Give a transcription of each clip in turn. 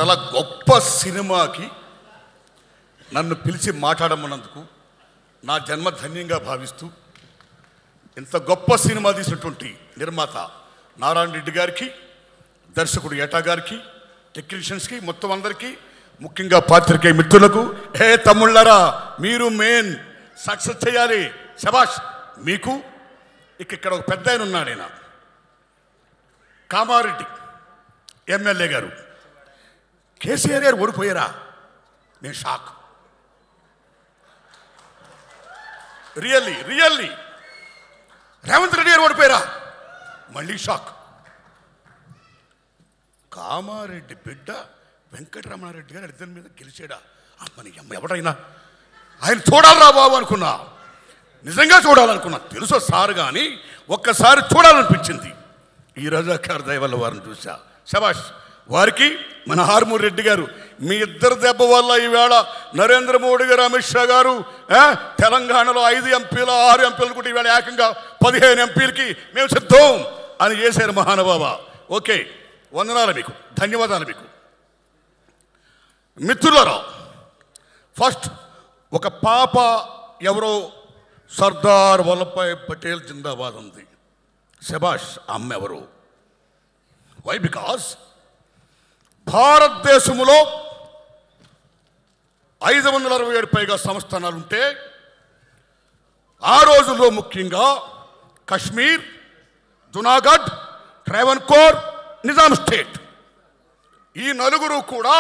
చాలా గొప్ప సినిమాకి నన్ను పిలిచి మాట్లాడమన్నందుకు నా జన్మ ధన్యంగా భావిస్తూ ఇంత గొప్ప సినిమా తీసినటువంటి నిర్మాత నారాయణ రెడ్డి గారికి, దర్శకుడు ఏటా గారికి, టెక్నీషియన్స్కి, మొత్తం అందరికీ, ముఖ్యంగా పాత్రికేయ మిత్రులకు, హే తమ్ముళ్ళరా మీరు మెయిన్ సక్సెస్ చేయాలి, శబాష్ మీకు. ఇక్కడ ఒక పెద్ద ఆయన ఉన్నాడు, ఆయన కామారెడ్డి ఎమ్మెల్యే గారు. కేసీఆర్ గారు ఓడిపోయారా? నేను షాక్. రియల్లీ రేవంత్ రెడ్డి గారు ఓడిపోయారా? మళ్ళీ షాక్. కామారెడ్డి బిడ్డ వెంకటరమణారెడ్డి గారు ఇద్దరి మీద గెలిచాడా? అమ్మని అమ్మ ఎవడైనా ఆయన చూడాలరా బాబు అనుకున్నా, నిజంగా చూడాలనుకున్నా. తెలుసో సార్ కానీ ఒక్కసారి చూడాలనిపించింది. ఈ రజాకార్ దయ వల్ల వారిని చూసా. శబాష్ వారికి. మన హార్మూర్ రెడ్డి గారు, మీ ఇద్దరు దెబ్బ వల్ల ఈవేళ నరేంద్ర మోడీ గారు, అమిత్ షా గారు తెలంగాణలో 5 ఎంపీలు 6 ఎంపీలు కూడా ఈవేళ ఏకంగా 15 ఎంపీలకి మేము సిద్ధం అని చేశారు మహానుభావ. ఓకే, వందనాలు మీకు, ధన్యవాదాలు మీకు. మిత్రులారా, ఫస్ట్ ఒక పాప ఎవరో సర్దార్ వల్లభాయ్ పటేల్ జిందాబాద్ ఉంది. శబాష్. అమ్మ ఎవరు? వై? బికాస్ భారతదేశంలో 567 పైగా సంస్థానాలుంటే ఆ రోజుల్లో ముఖ్యంగా కశ్మీర్, జునాగఢ్, ట్రావెన్కోర్, నిజాం స్టేట్, ఈ నలుగురు కూడా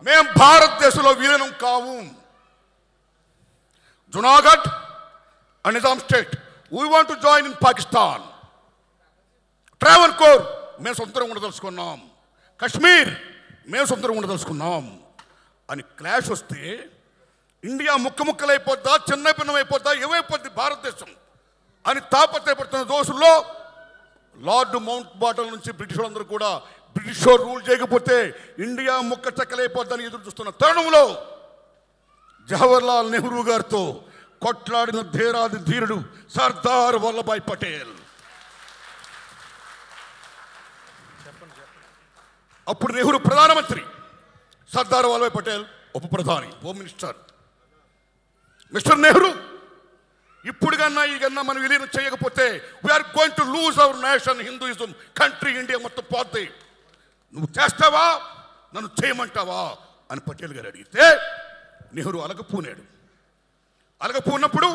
మేం భారతదేశంలో విలీనం కావు. Junagadh and Nizam state we want to join in Pakistan. Travancore మేము సొంతంగా ఉండదలుచుకున్నాం. కశ్మీర్ మేము సొంతంగా ఉండదలుచుకున్నాం అని క్లాష్ వస్తే ఇండియా ముక్కలైపోద్దా, చిన్న భిన్నమైపోద్దా, ఏమైపోద్ది భారతదేశం అని తాపత్రయపడుతున్న దోషుల్లో లార్డ్ మౌంట్ బాటన్ నుంచి బ్రిటిష్ వాళ్ళందరూ కూడా బ్రిటిష్ రూల్ చేయకపోతే ఇండియా చెక్కలైపోద్దని ఎదురు చూస్తున్న తరుణంలో జవహర్లాల్ నెహ్రూ గారితో కొట్లాడిన ధీరాది ధీరుడు సర్దార్ వల్లభాయ్ పటేల్. అప్పుడు నెహ్రూ ప్రధానమంత్రి, సర్దార్ వల్లభాయ్ పటేల్ ఉప ప్రధాని, హోమ్ మినిస్టర్. మిస్టర్ నెహ్రూ, ఇప్పుడు కన్నా ఈ కన్నా మనం విలీనం చేయకపోతే we are going to lose our nation, Hinduism, country, India మొత్తం పోద్ది. నువ్వు చేస్తావా, నన్ను చేయమంటావా అని పటేల్ గారు అడిగితే నెహ్రూ అలగపూనాడు. అలగపూనప్పుడు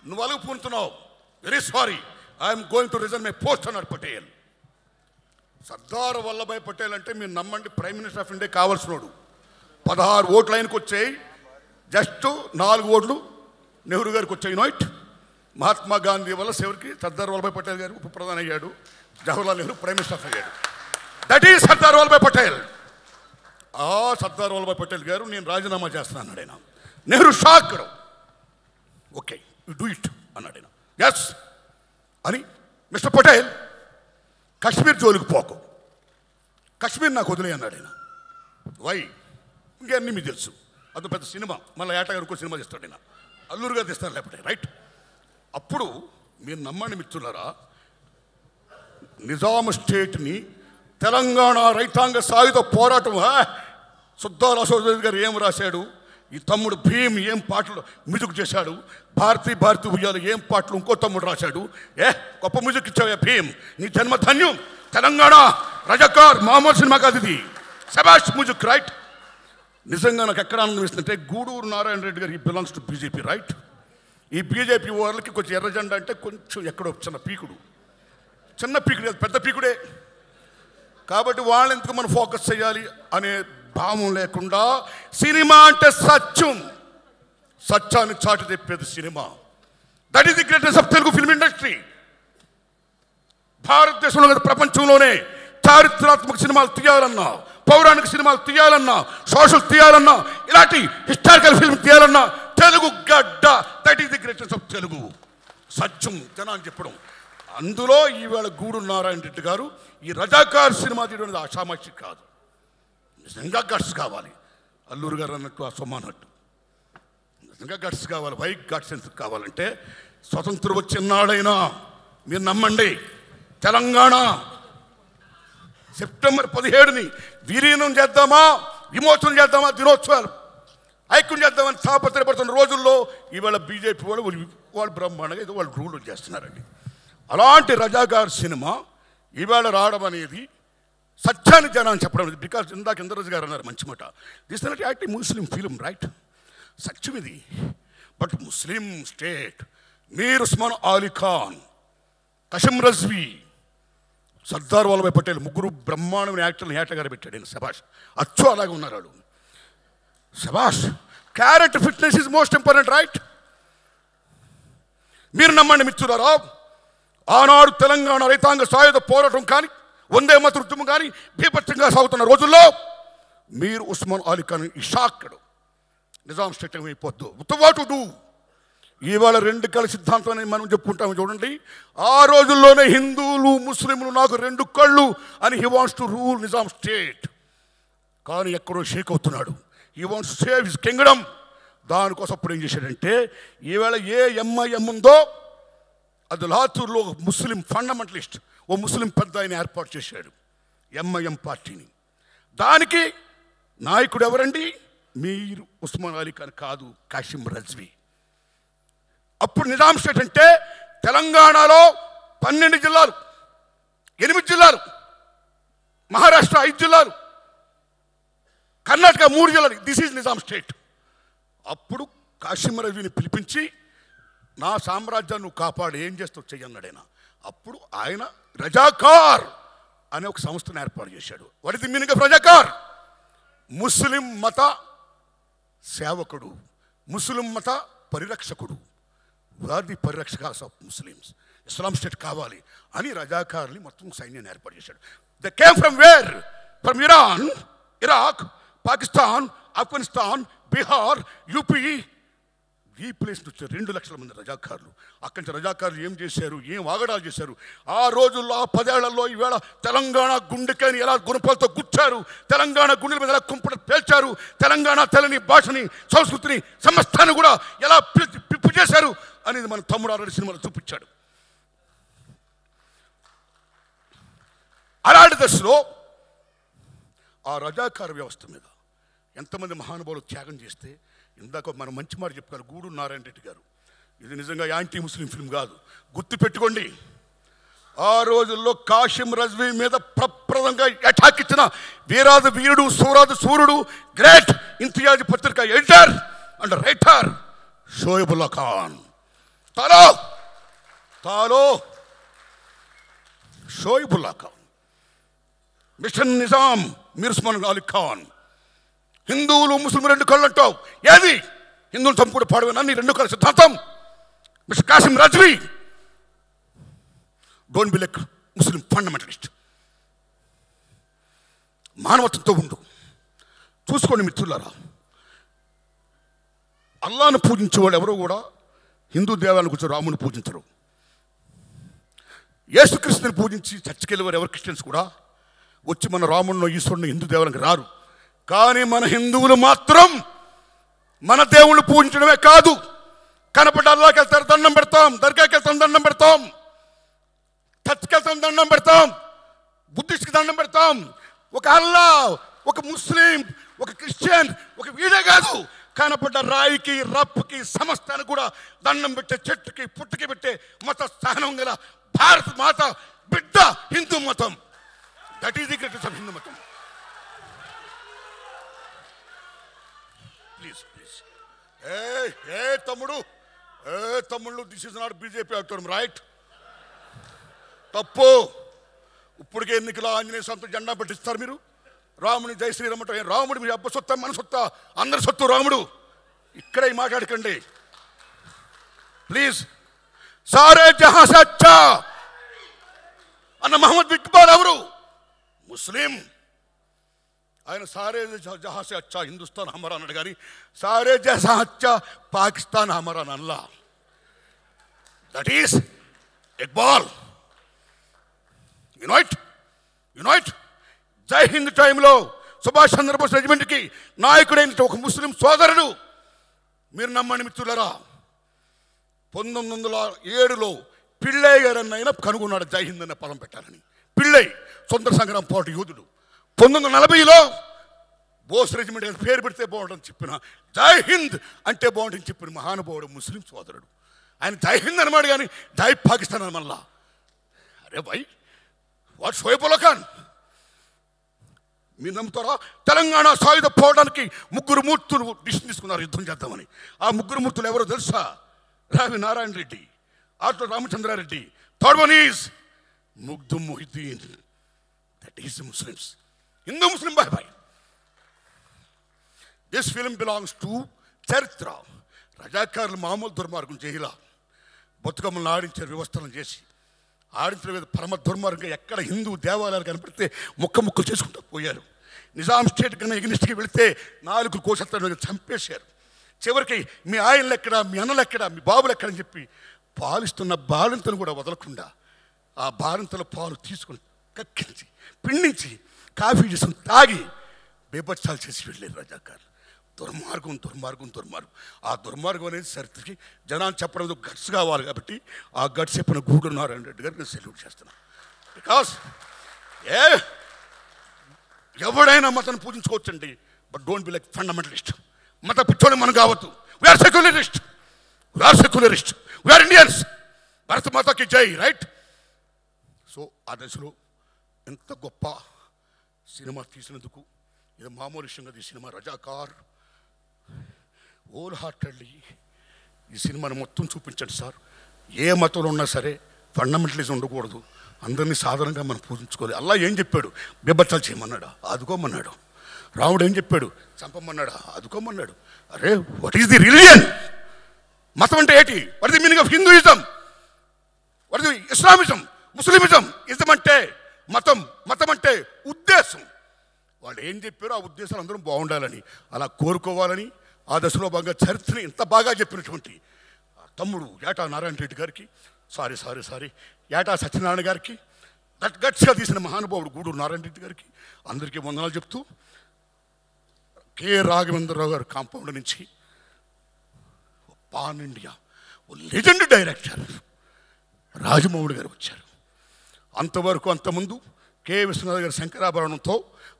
నువ్వు అలగపూనుతున్నావు, very sorry, I'm going to resign my post అన్నాడు పటేల్. సర్దార్ వల్లభాయ్ పటేల్ అంటే మీరు నమ్మండి, ప్రైమ్ మినిస్టర్ ఆఫ్ ఇండియా కావాల్సినోడు. 16 ఓట్లు ఆయనకు వచ్చాయి, జస్ట్ 4 ఓట్లు నెహ్రూ గారికి వచ్చాయి. నోట్ మహాత్మా గాంధీ వల్ల చివరికి సర్దార్ వల్లభాయ్ పటేల్ గారు ఉప ప్రధాని అయ్యాడు, జవహర్లాల్ నెహ్రూ ప్రైమ్ మినిస్టర్ అయ్యాడు. That is Sardar Vallabhbhai Patel. ఆ సర్దార్ వల్లభాయ్ పటేల్ గారు నేను రాజీనామా చేస్తాను అన్నాడు ఆయన. Nehru shock. Okay, you do it అన్నాడు ఆయన. ఎస్ అని, మిస్టర్ పటేల్ కశ్మీర్ జోలికి పోకు, కశ్మీర్ నాకు వదిలే అన్నాడు ఆయన. వై? ఇంకన్నీ మీకు తెలుసు, అది పెద్ద సినిమా, మళ్ళీ ఏటా గారు సినిమా తీస్తాడు ఆయన, అల్లూరు గారు తీస్తాను లేకపోతే, రైట్? అప్పుడు మీరు నమ్మండి మిత్రులారా, నిజాం స్టేట్ని తెలంగాణ రైతాంగ సాయుధ పోరాటం, సుద్దాల అశోక్ గారు ఏం రాశాడు, ఈ తమ్ముడు భీమ్ ఏం పాటలు మ్యూజిక్ చేశాడు, భారతీ ఉయ్యాలు ఏం పాటలు ఇంకో తమ్ముడు రాశాడు. గొప్ప మ్యూజిక్ ఇచ్చావు భీమ్, నీ జన్మ ధన్యం. తెలంగాణ రజాకార్ మామూలు సినిమా కాదు ఇది, శబాష్ మ్యూజిక్, రైట్? నిజంగా నాకు ఎక్కడ ఆనందిస్తుంటే గూడూరు నారాయణ రెడ్డి గారు, ఈ బిలాంగ్స్ టు బీజేపీ, రైట్? ఈ బీజేపీ వాళ్ళకి కొంచెం ఎర్ర జెండా అంటే కొంచెం ఎక్కడో చిన్న పీకుడు పెద్ద పీకుడే. కాబట్టి వాళ్ళెందుకు మనం ఫోకస్ చేయాలి అనే భావం లేకుండా, సినిమా అంటే సత్యం, సత్యాన్ని చాటి తెప్పేది cinema. That is the greatest of Telugu film industry. భారతదేశంలో ప్రపంచంలోనే చారిత్రాత్మక సినిమాలు తీయాలన్నా, పౌరాణిక సినిమాలు తీయాలన్నా, సోషల్ తీయాలన్నా, ఇలాంటి హిస్టారికల్ ఫిల్మ్ తీయాలన్నా తెలుగు గడ్డ. That is the greatest of Telugu. సత్యం జనాన్ని చెప్పడం. అందులో ఈవేళ గూడూరు నారాయణ రెడ్డి గారు ఈ రజాకార్ సినిమా తీయడం ఆషామాషి కాదు, నిజంగా గట్స్ కావాలి. అల్లూరు గారు అన్నట్టు, ఆ సొమ్మ అన్నట్టు నిజంగా గట్స్ కావాలి. వై గట్స్ ఎందుకు కావాలంటే, స్వతంత్రం వచ్చినాడైనా మీరు నమ్మండి, తెలంగాణ సెప్టెంబర్ 17ని విలీనం చేద్దామా, విమోచనం చేద్దామా, దినోత్సవాలు ఐక్యం చేద్దామని తాపత్రయపడుతున్న రోజుల్లో ఇవాళ బీజేపీ వాళ్ళు బ్రహ్మాండంగా ఏదో వాళ్ళు రూల్ చేస్తున్నారండి. అలాంటి రజాకార్ సినిమా ఇవాళ రావడం అనేది సత్యాన్ని జనాన్ని చెప్పడం. బికాజ్ ఇందాక ఇంద్రరాజు గారు అన్నారు మంచి మాట, this not active Muslim film, right? సత్యం ఇది. But Muslim state Mir Osman Ali Khan, Kasim Razvi, Sardar Vallabhbhai Patel ముగ్గురు బ్రహ్మాండమైన యాక్టర్ని ఏటగారు పెట్టాడు. నేను శబాష్, అచ్చు అలాగే ఉన్నారు వాళ్ళు. శబాష్. Character fitness is most important, right? మీరు నమ్మండి మిత్రులారా, ఆనాడు తెలంగాణ రైతాంగ సాయుధ పోరాటం కానీ, వందే మత ఉద్యమం కానీ బీభత్సంగా సాగుతున్న రోజుల్లో మీర్ ఉస్మాన్ అలీ ఖాన్ ఈ షాక్డ్ నిజాం స్టేట్ అయిపోద్దు వాట్ టు డూ. ఇవాళ రెండు కళ్ళ సిద్ధాంతం అని మనం చెప్పుకుంటాము చూడండి. ఆ రోజుల్లోనే హిందువులు ముస్లింలు నాకు రెండు కళ్ళు అని he wants to rule Nizam state. కానీ ఎక్కడో షేక్ అవుతున్నాడు. He wants to save his Kingdom. దానికోసం అప్పుడు ఏం చేశాడంటే, ఈవేళ ఏ ఎంఐఎం ఉందో అది లాతూర్లో ఒక ముస్లిం ఫండమెంటలిస్ట్, ఓ ముస్లిం పెద్ద ఆయన ఏర్పాటు చేశాడు ఎంఐఎం పార్టీని. దానికి నాయకుడు ఎవరండి? మీర్ ఉస్మాన్ అలీ ఖాన్ కాదు, కసిం రజ్వీ. అప్పుడు నిజాం స్టేట్ అంటే తెలంగాణలో 12 జిల్లాలు, 8 జిల్లాలు, మహారాష్ట్ర 5 జిల్లాలు, కర్ణాటక 3 జిల్లాలు. This is Nizam state. అప్పుడు కసిం రజ్వీని పిలిపించి, నా సామ్రాజ్యాన్ని నువ్వు కాపాడు, ఏం చేస్తావు చెయ్యన్నాడైనా. అప్పుడు ఆయన రజాకార్ అనే ఒక సంస్థను ఏర్పాటు చేశాడు. What is the meaning of Razakar? Muslim మత సేవకుడు, ముస్లిం మత పరిరక్షకుడు. వీఆర్ ది పరిరక్షకాస్ ఆఫ్ ముస్లిమ్స్. ఇస్లాం స్టేట్ కావాలి అని రజాకార్ని మొత్తం సైన్యాన్ని ఏర్పాటు చేశాడు. They came from where? From Iran, Iraq, Pakistan, Afghanistan, Bihar, UP. ఈ ప్లేస్ నుంచి 2 లక్షల మంది రజాకారులు. అక్కడి నుంచి రజాకారులు ఏం చేశారు, ఏం వాగడాలు చేశారు. ఆ రోజుల్లో, ఆ 10 ఏళ్లలో ఈవేళ తెలంగాణ గుండెకాయని ఎలా గుణపాలతో గుచ్చారు, తెలంగాణ గుండెల మీద ఎలా కుంపట పేల్చారు, తెలంగాణ తెలని భాషని, సంస్కృతిని, సమస్తాన్ని కూడా ఎలా పిప్పు చేశారు అనేది మన తమ్ముడు ఆల్రెడీ సినిమాలో చూపించాడు. అలాంటి దశలో ఆ రజాకార వ్యవస్థ మీద ఎంతమంది మహానుభావులు త్యాగం చేస్తే, ఇందాక మనం మంచి మాట చెప్పుకోవాలి గూడూరు నారాయణ రెడ్డి గారు, ఇది నిజంగా యాంటీ ముస్లిం ఫిల్మ్ కాదు, గుర్తుపెట్టుకోండి. ఆ రోజుల్లో కసిం రజ్వీ మీద ప్రప్రదంగా అటాక్ ఇచ్చిన వీరాది వీరుడు, సూరాది సూర్యుడు, గ్రేట్ ఇంతియాజ్ పత్రిక editor and writer Shoebullah Khan. తాలో షోయబుల్లా ఖాన్, మిషన్ నిజాం మీర్ ఉస్మాన్ అలీ ఖాన్. హిందువులు ముస్లిం 2 కళ్ళు అంటావు, ఏది? హిందువులు చంపుడు పాడవేనా నీ 2 కళ్ళ సిద్ధాంతం? Mister Kasim Razvi, don't be like Muslim fundamentalist. మానవత్వంతో ఉండు. చూసుకోండి మిత్రులారా, అల్లాను పూజించేవాళ్ళు ఎవరో కూడా హిందూ దేవాలను కూర్చో రాముని పూజించరు. యేసుక్రీస్తుని పూజించి చర్చికి వెళ్ళేవారు ఎవరు క్రిస్టియన్స్ కూడా వచ్చి మన రాముడిని, ఈశ్వరుని, హిందూ దేవాలకు రారు. కానీ మన హిందువులు మాత్రం మన దేవుళ్ళు పూజించడమే కాదు, కనపడ్డ అల్లాకి వెళ్తారు దండం పెడతాం, దర్గాకి వెళ్తాం దండం పెడతాం, చర్చికి వెళ్తాం దండం పెడతాం, బుద్ధిస్ట్కి దండం పెడతాం. ఒక అల్లా, ఒక ముస్లిం, ఒక క్రిస్టియన్, ఒక వీడే కాదు, కనపడ్డ రాయికి, రప్పుకి, సమస్తానికి కూడా దండం పెట్టే, చెట్టుకి పుట్టుకి పెట్టే మత సహనం గల భారత మాత బిడ్డ హిందూ మతం. That is the greatest of Hindu మతం. ప్లీజ్ ప్లీజ్ తమ్ముళ్ళు, దిస్ ఇస్ నాట్ బీజేపీ అవుతాం, రైట్? తప్పు. ఇప్పటికే ఎన్నికల ఆంజనేయ స్వామితో జెండా పెట్టిస్తారు మీరు. రాముని జై శ్రీరామ్ అంటే రాముడు మీ అబ్బ సొత్తా, మన సొత్తా, అందరి సొత్తు రాముడు. ఇక్కడే మాట్లాడకండి ప్లీజ్. సారే జహా సే అచ్చా అన్న మహమ్మద్ ఇక్బాల్ ఎవరు? ముస్లిం. ఆయన సారే జహా సే అచ్చా హిందుస్థాన్ హమారా అన్నాడు, కానీ సారే జహా అచ్చా పాకిస్తాన్ హమారా అల్లా. That is Iqbal. Unite. Jai Hind టైంలో సుభాష్ చంద్రబోస్ రెజిమెంట్కి నాయకుడైన ఒక ముస్లిం సోదరుడు, మీరు నమ్మండి మిత్రులరా, 1907లో పిళ్ళయ్య గారు అన్న ఆయన కనుగొన్నాడు జై హింద్ అనే పదం పెట్టాలని. పిళ్ళై స్వతంత్ర సంగ్రామ పోరాట యోధుడు. 1940లో బోస్ రెజిమెంట్ అని పేరు పెడితే బాగుంటుందని చెప్పిన, జై హింద్ అంటే బాగుంటుందని చెప్పిన మహానుభావుడు ముస్లిం సోదరుడు. ఆయన జై హింద్ అనమాట, కానీ జై పాకిస్తాన్ అని మళ్ళా. అరే భాయ్, వాట్ షోయబ్ ఉల్లా ఖాన్. మీరు నమ్ముతారా? తెలంగాణ సాయుధ పోవడానికి 3 మూర్తులు డిసిషన్ తీసుకున్నారు యుద్ధం చేద్దామని. ఆ 3 మూర్తులు ఎవరో తెలుసా? రావి నారాయణ రెడ్డి, ఆటో Ramachandra Reddy, third one is Makhdoom Mohiuddin. That is Muslims, Hindu Muslim బాయ్ బాయ్. దిస్ ఫిల్మ్ బిలాంగ్స్ టు చరిత్ర. రజాకారులు మామూలు దుర్మార్గం చేయాల, బతుకమ్మలను ఆడించారు వ్యవస్థలను చేసి. ఆడించిన మీద పరమ దుర్మార్గంగా ఎక్కడ హిందూ దేవాలయాలు కనపడితే ముక్కలు చేసుకుంటూ పోయారు. నిజాం స్టేట్ కన్నా ఎగ్నిస్ట్కి వెళితే 4 కోశత్తలు చంపేశారు. చివరికి మీ ఆయనలు ఎక్కడ, మీ అన్నలు ఎక్కడ, మీ బాబులు ఎక్కడని చెప్పి పాలిస్తున్న బాలింతను కూడా వదలకుండా ఆ బాలింతల పాలు తీసుకుని కక్కించి పిండించి కాఫీ చేసుకుని తాగి బేబత్సాలు చేసి వెళ్ళారు రజాకారులు. దుర్మార్గం దుర్మార్గం దుర్మార్గం. ఆ దుర్మార్గం అనేది చరిత్రకి జనాలు చెప్పడం గట్స్ కావాలి. కాబట్టి ఆ గట్స్ చెప్పిన గూడూరు నారాయణ రెడ్డి గారికి నేను సెల్యూట్ చేస్తున్నాను. బికాస్ ఎవడైనా మతాన్ని పూజించుకోవచ్చండి, but don't be like fundamentalist. మత పిచ్చోని మనం కావద్దు. We are secularist, we are Indians. Bharat మాతకి జై, రైట్? సో ఆ దశలో ఎంత గొప్ప సినిమా తీసినందుకు, ఇది మామూలు విషయంగా ఈ సినిమా రజాకార్ హోల్ హార్టెడ్లీ ఈ సినిమాని మొత్తం చూపించండి సార్. ఏ మతంలో ఉన్నా సరే ఫండమెంటలిజం ఉండకూడదు, అందరినీ సాధారణంగా మనం పూజించుకోవాలి. అల్లా ఏం చెప్పాడు? బేబత్సాలు చేయమన్నాడా? ఆదుకోమన్నాడు. రాముడు ఏం చెప్పాడు? చంపమన్నాడా? ఆదుకోమన్నాడు. అరే, వాట్ ఈస్ ది రిలీజియన్? మతం అంటే ఏంటి? What is the meaning of Hinduism? What is the Islamism, Muslimism? Ism అంటే మతం, మతం అంటే ఉద్దేశం. వాళ్ళు ఏం చెప్పారో ఆ ఉద్దేశాలు అందరం బాగుండాలని, అలా కోరుకోవాలని ఆ దశలో భాగంగా చరిత్రని ఇంత బాగా చెప్పినటువంటి తమ్ముడు ఏటా నారాయణ రెడ్డి గారికి, సారీ ఏటా సత్యనారాయణ గారికి, గట్స్గా తీసిన మహానుభావుడు గూడూరు నారాయణ రెడ్డి గారికి అందరికీ వందనాలు చెప్తూ, కె రాఘవేంద్రరావు గారు కాంపౌండ్ నుంచి pan India legend director Rajamouli గారు వచ్చారు. అంతవరకు అంతకుముందు కె విశ్వనాథ్ గారి శంకరాభరణంతో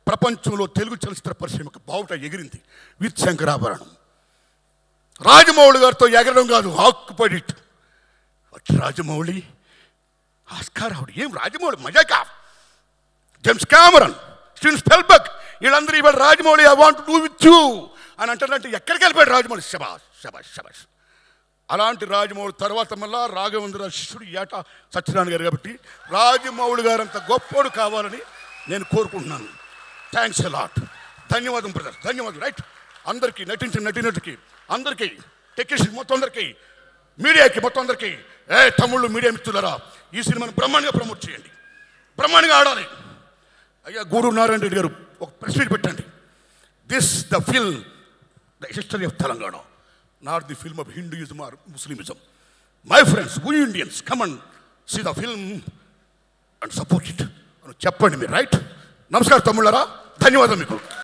ప్రపంచంలో తెలుగు చలచిత్ర పరిశ్రమకు బావుట ఎగిరింది విత్ శంకరాభరణం. రాజమౌళి గారితో ఎగరడం కాదు, occupied it. Rajamouli, Oscar award. ఏం రాజమౌళి మజాకా? జేమ్స్ కెమెరాన్, స్టీవెన్ స్పీల్బర్గ్, వీళ్ళందరూ ఇవాళ Rajamouli I want do with you అని అంటారంటే ఎక్కడికి వెళ్ళిపోయాడు రాజమౌళి? శబాష్ శబాష్ శబాష్. అలాంటి రాజమౌళి తర్వాత మళ్ళా రాఘవేంద్ర శిష్యుడు ఏటా సత్యనారాయణ గారు. కాబట్టి రాజమౌళి గారు అంత గొప్పోడు కావాలని నేను కోరుకుంటున్నాను. Thanks a lot. ధన్యవాదం బ్రదర్, ధన్యవాదం. రైట్? అందరికీ నటించిన నటినటికి, అందరికీ టెక్నీషియన్ మొత్తం అందరికీ, మీడియాకి మొత్తం అందరికీ, తమ్ముళ్ళు మీడియా మిత్రులరా, ఈ సినిమాను బ్రహ్మాండంగా ప్రమోట్ చేయండి, బ్రహ్మాండంగా ఆడాలి. అయ్యా గూడూరు నారాయణ రెడ్డి గారు ఒక ప్రెస్ మీట్ పెట్టండి. This the film the history of Telangana, not the film of Hinduism or Muslimism. My friends, we Indians, come and see the film and support it. చెప్పండి మీరు, రైట్? నమస్కారం తమ్ముళ్ళారా, ధన్యవాదాలు మీకు.